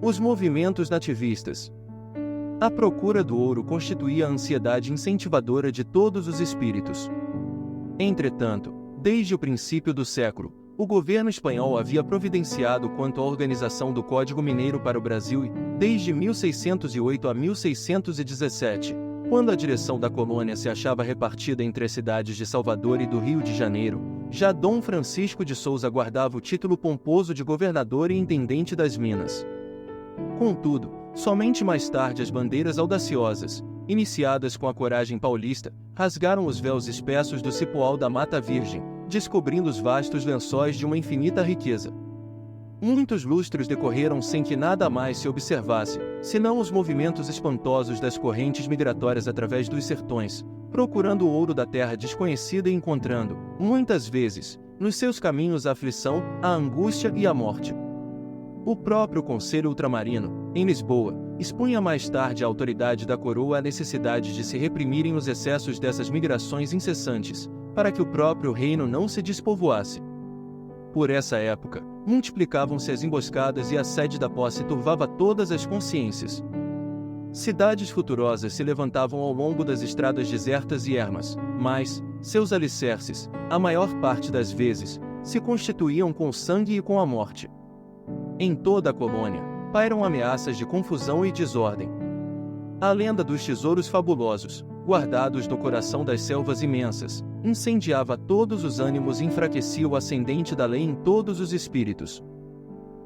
Os movimentos nativistas. A procura do ouro constituía a ansiedade incentivadora de todos os espíritos. Entretanto, desde o princípio do século, o governo espanhol havia providenciado quanto à organização do Código Mineiro para o Brasil e, desde 1608 a 1617, quando a direção da colônia se achava repartida entre as cidades de Salvador e do Rio de Janeiro, já Dom Francisco de Souza guardava o título pomposo de governador e intendente das Minas. Contudo, somente mais tarde as bandeiras audaciosas, iniciadas com a coragem paulista, rasgaram os véus espessos do cipoal da Mata Virgem, descobrindo os vastos lençóis de uma infinita riqueza. Muitos lustros decorreram sem que nada mais se observasse, senão os movimentos espantosos das correntes migratórias através dos sertões, procurando o ouro da terra desconhecida e encontrando, muitas vezes, nos seus caminhos a aflição, a angústia e a morte. O próprio Conselho Ultramarino, em Lisboa, expunha mais tarde à autoridade da coroa a necessidade de se reprimirem os excessos dessas migrações incessantes, para que o próprio reino não se despovoasse. Por essa época, multiplicavam-se as emboscadas e a sede da posse turvava todas as consciências. Cidades futurosas se levantavam ao longo das estradas desertas e ermas, mas seus alicerces, a maior parte das vezes, se constituíam com o sangue e com a morte. Em toda a colônia, pairam ameaças de confusão e desordem. A lenda dos tesouros fabulosos, guardados no coração das selvas imensas, incendiava todos os ânimos e enfraquecia o ascendente da lei em todos os espíritos.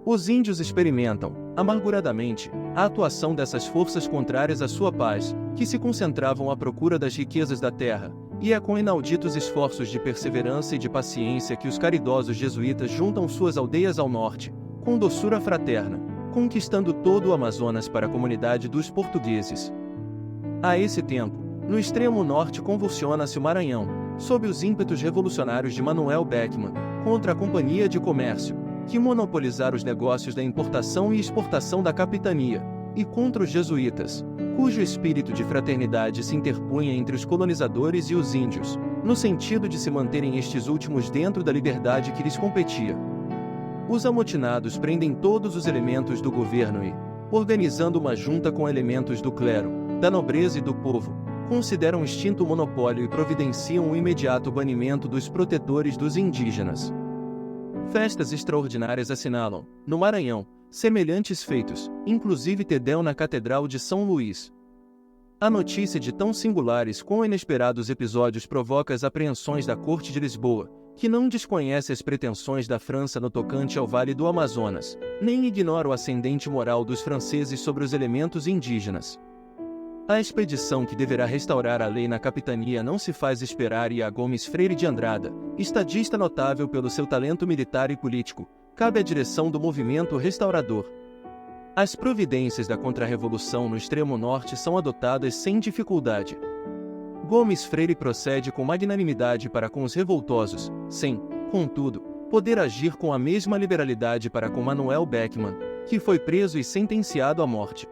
Os índios experimentam, amarguradamente, a atuação dessas forças contrárias à sua paz, que se concentravam à procura das riquezas da terra, e é com inauditos esforços de perseverança e de paciência que os caridosos jesuítas juntam suas aldeias ao norte, com doçura fraterna, conquistando todo o Amazonas para a comunidade dos portugueses. A esse tempo, no extremo norte convulsiona-se o Maranhão, sob os ímpetos revolucionários de Manuel Beckmann, contra a Companhia de Comércio, que monopolizara os negócios da importação e exportação da capitania, e contra os jesuítas, cujo espírito de fraternidade se interpunha entre os colonizadores e os índios, no sentido de se manterem estes últimos dentro da liberdade que lhes competia. Os amotinados prendem todos os elementos do governo e, organizando uma junta com elementos do clero, da nobreza e do povo, consideram extinto o monopólio e providenciam o imediato banimento dos protetores dos indígenas. Festas extraordinárias assinalam, no Maranhão, semelhantes feitos, inclusive Tedéu na Catedral de São Luís. A notícia de tão singulares quão inesperados episódios provoca as apreensões da Corte de Lisboa, que não desconhece as pretensões da França no tocante ao Vale do Amazonas, nem ignora o ascendente moral dos franceses sobre os elementos indígenas. A expedição que deverá restaurar a lei na capitania não se faz esperar e a Gomes Freire de Andrada, estadista notável pelo seu talento militar e político, cabe a direção do movimento restaurador. As providências da contra-revolução no extremo norte são adotadas sem dificuldade. Gomes Freire procede com magnanimidade para com os revoltosos, sem, contudo, poder agir com a mesma liberalidade para com Manuel Beckmann, que foi preso e sentenciado à morte.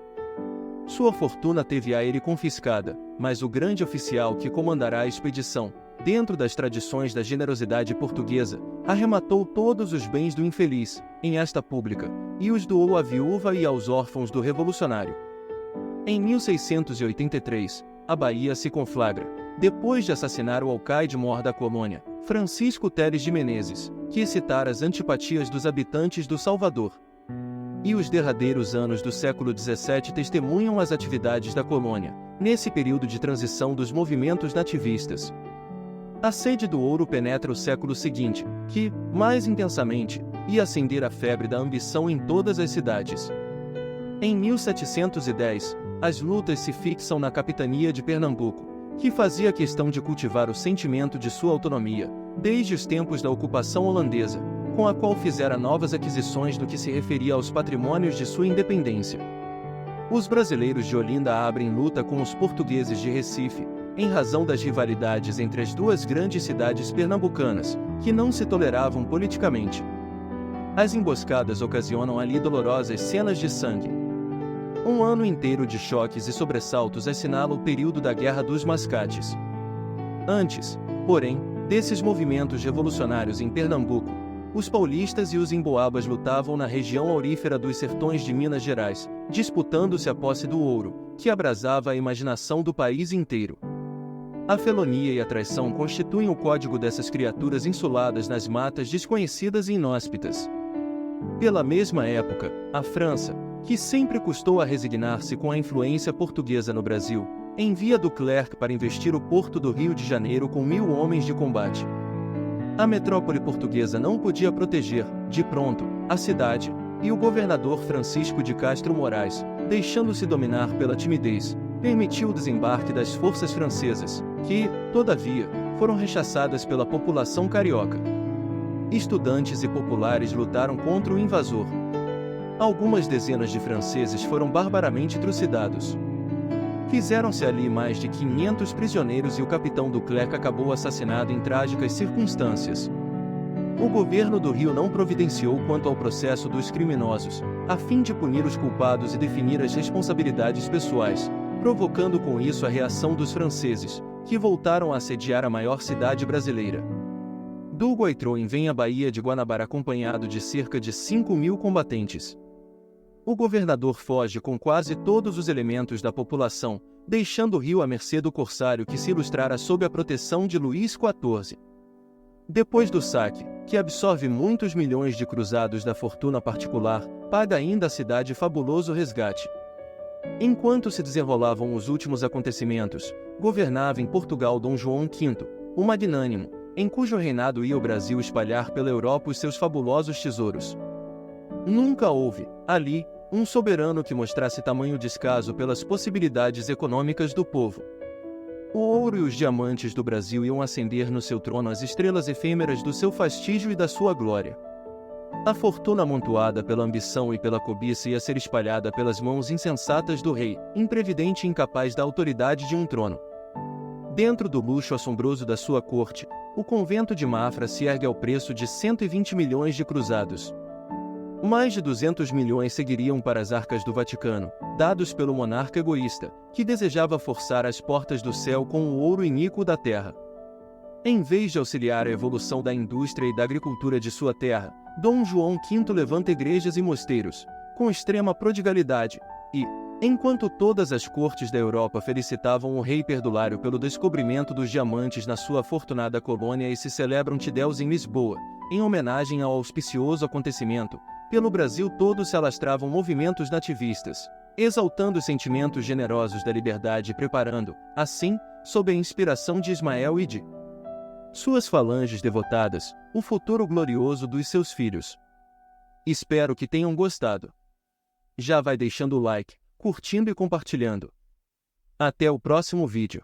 Sua fortuna teve a ele confiscada, mas o grande oficial que comandará a expedição, dentro das tradições da generosidade portuguesa, arrematou todos os bens do infeliz, em asta pública, e os doou à viúva e aos órfãos do revolucionário. Em 1683, a Bahia se conflagra, depois de assassinar o alcaide-mor da colônia, Francisco Teles de Menezes, que excitara as antipatias dos habitantes do Salvador. E os derradeiros anos do século XVII testemunham as atividades da colônia, nesse período de transição dos movimentos nativistas. A sede do ouro penetra o século seguinte, que, mais intensamente, ia acender a febre da ambição em todas as cidades. Em 1710, as lutas se fixam na capitania de Pernambuco, que fazia questão de cultivar o sentimento de sua autonomia, desde os tempos da ocupação holandesa, com a qual fizera novas aquisições no que se referia aos patrimônios de sua independência. Os brasileiros de Olinda abrem luta com os portugueses de Recife, em razão das rivalidades entre as duas grandes cidades pernambucanas, que não se toleravam politicamente. As emboscadas ocasionam ali dolorosas cenas de sangue. Um ano inteiro de choques e sobressaltos assinala o período da Guerra dos Mascates. Antes, porém, desses movimentos revolucionários em Pernambuco, os paulistas e os emboabas lutavam na região aurífera dos sertões de Minas Gerais, disputando-se a posse do ouro, que abrasava a imaginação do país inteiro. A felonia e a traição constituem o código dessas criaturas insuladas nas matas desconhecidas e inóspitas. Pela mesma época, a França, que sempre custou a resignar-se com a influência portuguesa no Brasil, envia Duclerc para investir o porto do Rio de Janeiro com 1000 homens de combate. A metrópole portuguesa não podia proteger, de pronto, a cidade, e o governador Francisco de Castro Moraes, deixando-se dominar pela timidez, permitiu o desembarque das forças francesas, que, todavia, foram rechaçadas pela população carioca. Estudantes e populares lutaram contra o invasor. Algumas dezenas de franceses foram barbaramente trucidados. Fizeram-se ali mais de 500 prisioneiros e o capitão Duclerc acabou assassinado em trágicas circunstâncias. O governo do Rio não providenciou quanto ao processo dos criminosos, a fim de punir os culpados e definir as responsabilidades pessoais, provocando com isso a reação dos franceses, que voltaram a assediar a maior cidade brasileira. Du Guaitrón vem à Baía de Guanabara acompanhado de cerca de 5.000 combatentes. O governador foge com quase todos os elementos da população, deixando o Rio à mercê do corsário que se ilustrara sob a proteção de Luís XIV. Depois do saque, que absorve muitos milhões de cruzados da fortuna particular, paga ainda à cidade fabuloso resgate. Enquanto se desenrolavam os últimos acontecimentos, governava em Portugal Dom João V, o Magnânimo, em cujo reinado ia o Brasil espalhar pela Europa os seus fabulosos tesouros. Nunca houve, ali, um soberano que mostrasse tamanho descaso pelas possibilidades econômicas do povo. O ouro e os diamantes do Brasil iam acender no seu trono as estrelas efêmeras do seu fastígio e da sua glória. A fortuna amontoada pela ambição e pela cobiça ia ser espalhada pelas mãos insensatas do rei, imprevidente e incapaz da autoridade de um trono. Dentro do luxo assombroso da sua corte, o convento de Mafra se ergue ao preço de 120 milhões de cruzados. Mais de 200 milhões seguiriam para as arcas do Vaticano, dados pelo monarca egoísta, que desejava forçar as portas do céu com o ouro iníquo da terra. Em vez de auxiliar a evolução da indústria e da agricultura de sua terra, Dom João V levanta igrejas e mosteiros, com extrema prodigalidade, e, enquanto todas as cortes da Europa felicitavam o rei perdulário pelo descobrimento dos diamantes na sua afortunada colônia e se celebram Tidéus em Lisboa, em homenagem ao auspicioso acontecimento, pelo Brasil todo se alastravam movimentos nativistas, exaltando os sentimentos generosos da liberdade e preparando, assim, sob a inspiração de Ismael e de suas falanges devotadas, o futuro glorioso dos seus filhos. Espero que tenham gostado. Já vai deixando o like, curtindo e compartilhando. Até o próximo vídeo.